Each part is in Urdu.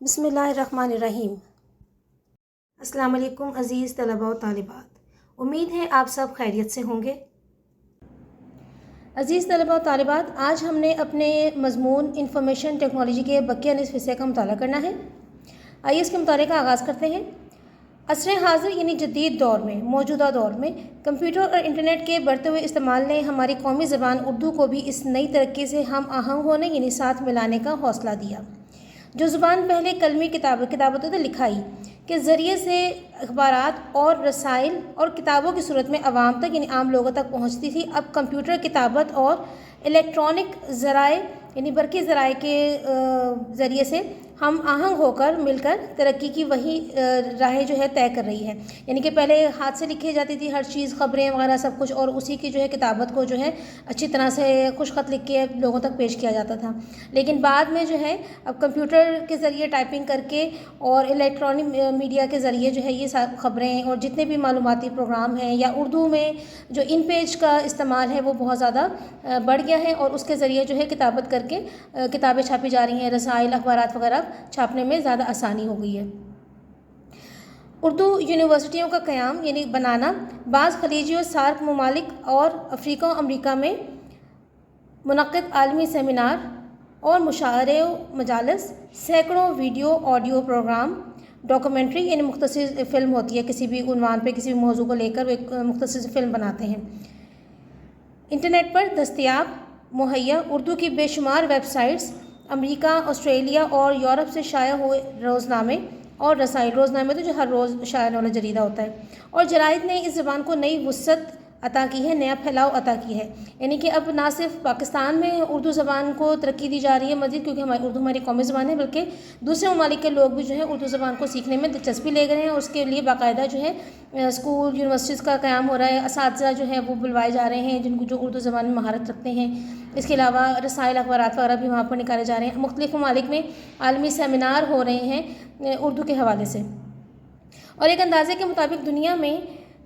بسم اللہ الرحمن الرحیم۔ السلام علیکم عزیز طلباء و طالبات، امید ہے آپ سب خیریت سے ہوں گے۔ عزیز طلباء و طالبات، آج ہم نے اپنے مضمون انفارمیشن ٹیکنالوجی کے بقیہ نصف حصے کا مطالعہ کرنا ہے۔ آئیے اس کے مطالعے کا آغاز کرتے ہیں۔ عصر حاضر یعنی جدید دور میں، موجودہ دور میں کمپیوٹر اور انٹرنیٹ کے بڑھتے ہوئے استعمال نے ہماری قومی زبان اردو کو بھی اس نئی ترقی سے ہم آہنگ ہونے یعنی ساتھ ملانے کا حوصلہ دیا۔ جو زبان پہلے کلمی کتابت و لکھائی کے ذریعے سے اخبارات اور رسائل اور کتابوں کی صورت میں عوام تک یعنی عام لوگوں تک پہنچتی تھی، اب کمپیوٹر کتابت اور الیکٹرانک ذرائع یعنی برقی ذرائع کے ذریعے سے ہم آہنگ ہو کر مل کر ترقی کی وہی راہیں جو ہے طے کر رہی ہے۔ یعنی کہ پہلے ہاتھ سے لکھی جاتی تھی ہر چیز، خبریں وغیرہ سب کچھ، اور اسی کی جو ہے کتابت کو جو ہے اچھی طرح سے خوش خط لکھ کے لوگوں تک پیش کیا جاتا تھا۔ لیکن بعد میں جو ہے اب کمپیوٹر کے ذریعے ٹائپنگ کر کے اور الیکٹرانک میڈیا کے ذریعے جو ہے یہ خبریں اور جتنے بھی معلوماتی پروگرام ہیں یا اردو میں جو ان پیج کا استعمال ہے وہ بہت زیادہ بڑھ گیا ہے، اور اس کے ذریعے جو ہے کتابت کر کے کتابیں چھاپی جا رہی ہیں، رسائل اخبارات وغیرہ چھاپنے میں زیادہ آسانی ہو گئی ہے۔ اردو یونیورسٹیوں کا قیام یعنی بنانا، بعض خلیجی و سارک ممالک اور افریقہ و امریکہ میں منعقد عالمی سیمینار اور مشاعرے و مجالس، سینکڑوں ویڈیو آڈیو پروگرام، ڈاکومنٹری یعنی مختصر فلم ہوتی ہے، کسی بھی عنوان پہ کسی بھی موضوع کو لے کر وہ ایک مختصر فلم بناتے ہیں۔ انٹرنیٹ پر دستیاب مہیا اردو کی بے شمار ویب سائٹس، امریکہ، آسٹریلیا اور یورپ سے شائع ہوئے روزنامے اور رسائل، روزنامے تو جو ہر روز شائع ہونے والا جریدہ ہوتا ہے، اور جرائد نے اس زبان کو نئی وسعت عطا کی ہے، نیا پھیلاؤ عطا کی ہے۔ یعنی کہ اب نہ صرف پاکستان میں اردو زبان کو ترقی دی جا رہی ہے مزید، کیونکہ اردو ہماری قومی زبان ہے، بلکہ دوسرے ممالک کے لوگ بھی جو ہے اردو زبان کو سیکھنے میں دلچسپی لے گئے ہیں، اور اس کے لیے باقاعدہ جو ہے اسکول یونیورسٹیز کا قیام ہو رہا ہے، اساتذہ جو ہیں وہ بلوائے جا رہے ہیں جن کو جو اردو زبان میں مہارت رکھتے ہیں۔ اس کے علاوہ رسائل اخبارات وغیرہ بھی وہاں پر نکالے جا رہے ہیں۔ مختلف ممالک میں عالمی سیمینار ہو رہے ہیں اردو کے حوالے سے، اور ایک اندازے کے مطابق دنیا میں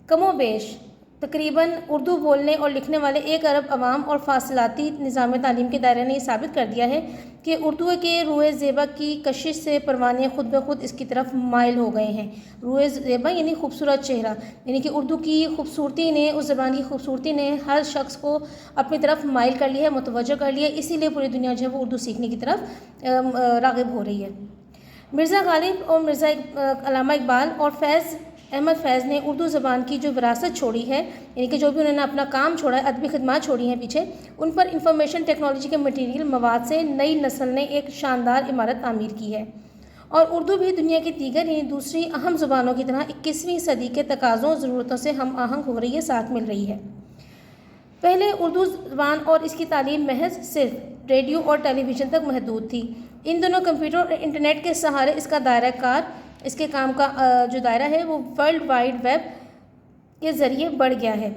کم و بیش تقریباً اردو بولنے اور لکھنے والے 1 ارب عوام اور فاصلاتی نظام تعلیم کے دائرے نے یہ ثابت کر دیا ہے کہ اردو کے روئے زیبا کی کشش سے پروانے خود بخود اس کی طرف مائل ہو گئے ہیں۔ روئے زیبا یعنی خوبصورت چہرہ، یعنی کہ اردو کی خوبصورتی نے، اس زبان کی خوبصورتی نے ہر شخص کو اپنی طرف مائل کر لیا ہے، متوجہ کر لیا ہے، اسی لیے پوری دنیا جو ہے وہ اردو سیکھنے کی طرف راغب ہو رہی ہے۔ مرزا غالب اور علامہ اقبال اور فیض احمد فیض نے اردو زبان کی جو وراثت چھوڑی ہے، یعنی کہ جو بھی انہوں نے اپنا کام چھوڑا ہے، ادبی خدمات چھوڑی ہیں پیچھے، ان پر انفارمیشن ٹیکنالوجی کے مٹیریل مواد سے نئی نسل نے ایک شاندار عمارت تعمیر کی ہے، اور اردو بھی دنیا کی دیگر یعنی دوسری اہم زبانوں کی طرح 21ویں صدی کے تقاضوں اور ضرورتوں سے ہم آہنگ ہو رہی ہے، ساتھ مل رہی ہے۔ پہلے اردو زبان اور اس کی تعلیم محض صرف ریڈیو اور ٹیلی ویژن تک محدود تھی۔ ان دونوں کمپیوٹر اور انٹرنیٹ کے سہارے اس کا دائرہ کار، اس کے کام کا جو دائرہ ہے وہ ورلڈ وائڈ ویب کے ذریعے بڑھ گیا ہے،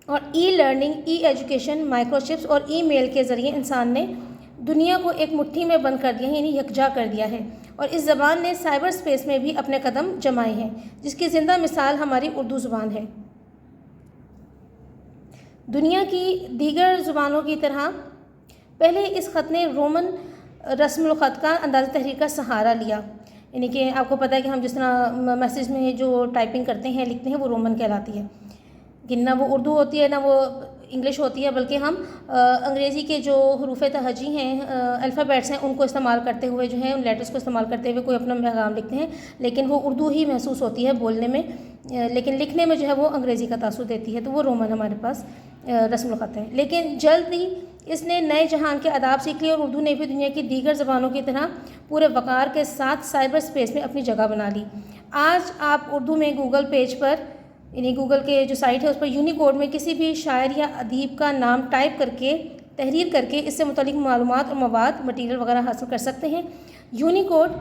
اور ای لرننگ، ای ایجوکیشن، مائکرو چپس اور ای میل کے ذریعے انسان نے دنیا کو ایک مٹھی میں بند کر دیا ہے، یعنی یکجا کر دیا ہے، اور اس زبان نے سائبر اسپیس میں بھی اپنے قدم جمائے ہیں، جس کی زندہ مثال ہماری اردو زبان ہے۔ دنیا کی دیگر زبانوں کی طرح پہلے اس خط نے رومن رسم الخط کا انداز تحریر کا سہارا لیا، یعنی کہ آپ کو پتہ ہے کہ ہم جس طرح میسیج میں جو ٹائپنگ کرتے ہیں، لکھتے ہیں، وہ رومن کہلاتی ہے، کہ نہ وہ اردو ہوتی ہے نہ وہ انگلش ہوتی ہے، بلکہ ہم انگریزی کے جو حروف تہجی ہیں، الفابیٹس ہیں، ان کو استعمال کرتے ہوئے جو ہے ان لیٹرز کو استعمال کرتے ہوئے کوئی اپنا پیغام لکھتے ہیں، لیکن وہ اردو ہی محسوس ہوتی ہے بولنے میں، لیکن لکھنے میں جو ہے وہ انگریزی کا تاثر دیتی ہے، تو وہ رومن ہمارے پاس رسم الخط ہے۔ لیکن جلد ہی اس نے نئے جہان کے آداب سیکھ لیے، اور اردو نے بھی دنیا کی دیگر زبانوں کی طرح پورے وقار کے ساتھ سائبر اسپیس میں اپنی جگہ بنا لی۔ آج آپ اردو میں گوگل پیج پر یعنی گوگل کے جو سائٹ ہے اس پر یونیکوڈ میں کسی بھی شاعر یا ادیب کا نام ٹائپ کر کے، تحریر کر کے اس سے متعلق معلومات اور مواد مٹیریل وغیرہ حاصل کر سکتے ہیں۔ یونیکوڈ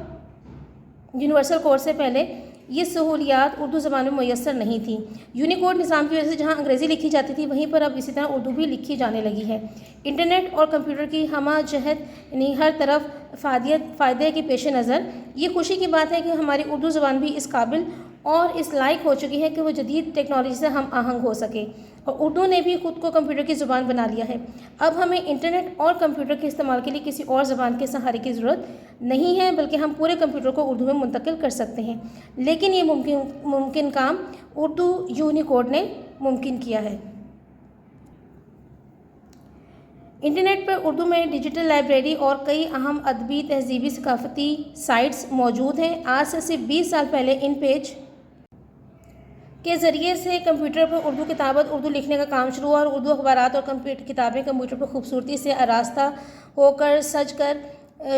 یونیورسل کوڈ سے پہلے یہ سہولیات اردو زبان میں میسر نہیں تھیں۔ یونیکوڈ نظام کی وجہ سے جہاں انگریزی لکھی جاتی تھی، وہیں پر اب اسی طرح اردو بھی لکھی جانے لگی ہے۔ انٹرنیٹ اور کمپیوٹر کی ہمہ جہت یعنی ہر طرف فائدے کے پیش نظر یہ خوشی کی بات ہے کہ ہماری اردو زبان بھی اس قابل اور اس لائق ہو چکی ہے کہ وہ جدید ٹیکنالوجی سے ہم آہنگ ہو سکے۔ اور اردو نے بھی خود کو کمپیوٹر کی زبان بنا لیا ہے۔ اب ہمیں انٹرنیٹ اور کمپیوٹر کے استعمال کے لیے کسی اور زبان کے سہارے کی ضرورت نہیں ہے، بلکہ ہم پورے کمپیوٹر کو اردو میں منتقل کر سکتے ہیں۔ لیکن یہ ممکن کام اردو یونیکوڈ نے ممکن کیا ہے۔ انٹرنیٹ پر اردو میں ڈیجیٹل لائبریری اور کئی اہم ادبی، تہذیبی، ثقافتی سائٹس موجود ہیں۔ آج سے صرف 20 سال پہلے ان پیج کے ذریعے سے کمپیوٹر پر اردو کتابت، اردو لکھنے کا کام شروع ہوا اور اردو اخبارات اور کتابیں کمپیوٹر پر خوبصورتی سے آراستہ ہو کر، سج کر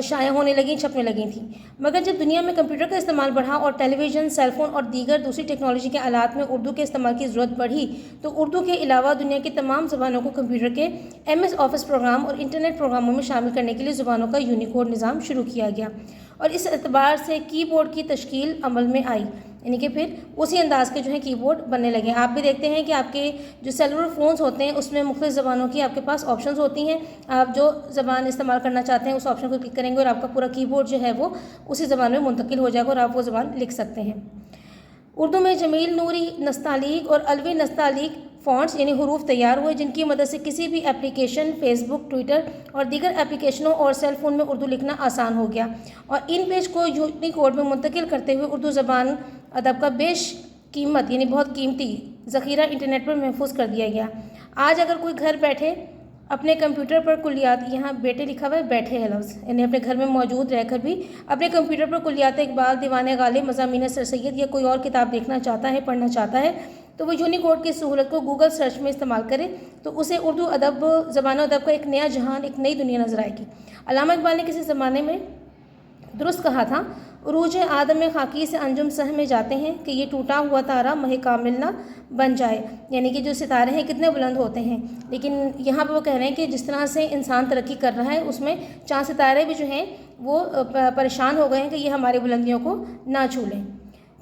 شائع ہونے لگیں، چھپنے لگی تھیں۔ مگر جب دنیا میں کمپیوٹر کا استعمال بڑھا اور ٹیلی ویژن، سیل فون اور دیگر دوسری ٹیکنالوجی کے آلات میں اردو کے استعمال کی ضرورت بڑھی، تو اردو کے علاوہ دنیا کی تمام زبانوں کو کمپیوٹر کے MS آفس پروگرام اور انٹرنیٹ پروگراموں میں شامل کرنے کے لیے زبانوں کا یونیکوڈ نظام شروع کیا گیا، اور اس اعتبار سے کی بورڈ کی تشکیل عمل میں آئی، یعنی کہ پھر اسی انداز کے جو ہے کی بورڈ بننے لگے۔ آپ بھی دیکھتے ہیں کہ آپ کے جو سیلولر فونز ہوتے ہیں اس میں مختلف زبانوں کی آپ کے پاس آپشنز ہوتی ہیں، آپ جو زبان استعمال کرنا چاہتے ہیں اس آپشن کو کلک کریں گے اور آپ کا پورا کی بورڈ جو ہے وہ اسی زبان میں منتقل ہو جائے گا اور آپ وہ زبان لکھ سکتے ہیں۔ اردو میں جمیل نوری نستعلیق اور الوی نستعلیق فونٹس یعنی حروف تیار ہوئے، جن کی مدد سے کسی بھی اپلیکیشن، فیس بک، ٹویٹر اور دیگر اپلیکیشنوں اور سیل فون میں اردو لکھنا آسان ہو گیا، اور ان پیج کو یونیکوڈ میں منتقل کرتے ہوئے اردو زبان ادب کا بیش قیمت یعنی بہت قیمتی ذخیرہ انٹرنیٹ پر محفوظ کر دیا گیا۔ آج اگر کوئی گھر بیٹھے اپنے کمپیوٹر پر کلیات، یہاں بیٹے لکھا ہوا ہے، بیٹھے ہے لفظ، یعنی اپنے گھر میں موجود رہ کر بھی اپنے کمپیوٹر پر کلیات اقبال، دیوان غالب، مضامین سر سید یا کوئی اور کتاب دیکھنا چاہتا ہے، پڑھنا چاہتا ہے، تو وہ یونیکوڈ کی سہولت کو گوگل سرچ میں استعمال کرے تو اسے اردو ادب، زبان و ادب کا ایک نیا جہان، ایک نئی دنیا نظر آئے گی۔ علامہ اقبال نے کسی زمانے میں درست کہا تھا، عروج آدم خاکی سے انجم سہ میں جاتے ہیں کہ یہ ٹوٹا ہوا تارا مہ کامل نہ بن جائے، یعنی کہ جو ستارے ہیں کتنے بلند ہوتے ہیں، لیکن یہاں پہ وہ کہہ رہے ہیں کہ جس طرح سے انسان ترقی کر رہا ہے اس میں چاند ستارے بھی جو ہیں وہ پریشان ہو گئے ہیں کہ یہ ہماری بلندیوں کو نہ چھو لیں۔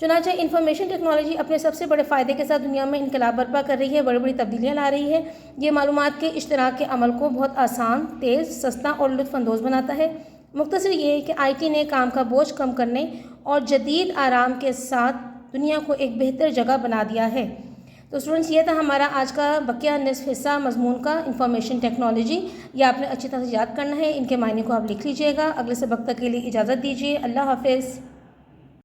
چنانچہ انفارمیشن ٹیکنالوجی اپنے سب سے بڑے فائدے کے ساتھ دنیا میں انقلاب برپا کر رہی ہے، بڑی بڑی تبدیلیاں لا رہی ہے۔ یہ معلومات کے اشتراک کے عمل کو بہت آسان، تیز، سستا اور لطف اندوز بناتا ہے۔ مختصر یہ ہے کہ IT نے کام کا بوجھ کم کرنے اور جدید آرام کے ساتھ دنیا کو ایک بہتر جگہ بنا دیا ہے۔ تو اسٹوڈنٹس، یہ تھا ہمارا آج کا بقیہ نصف حصہ مضمون کا، انفارمیشن ٹیکنالوجی۔ یہ آپ نے اچھی طرح سے یاد کرنا ہے، ان کے معنی کو آپ لکھ لیجئے گا۔ اگلے سبق تک کے لیے اجازت دیجیے، اللہ حافظ۔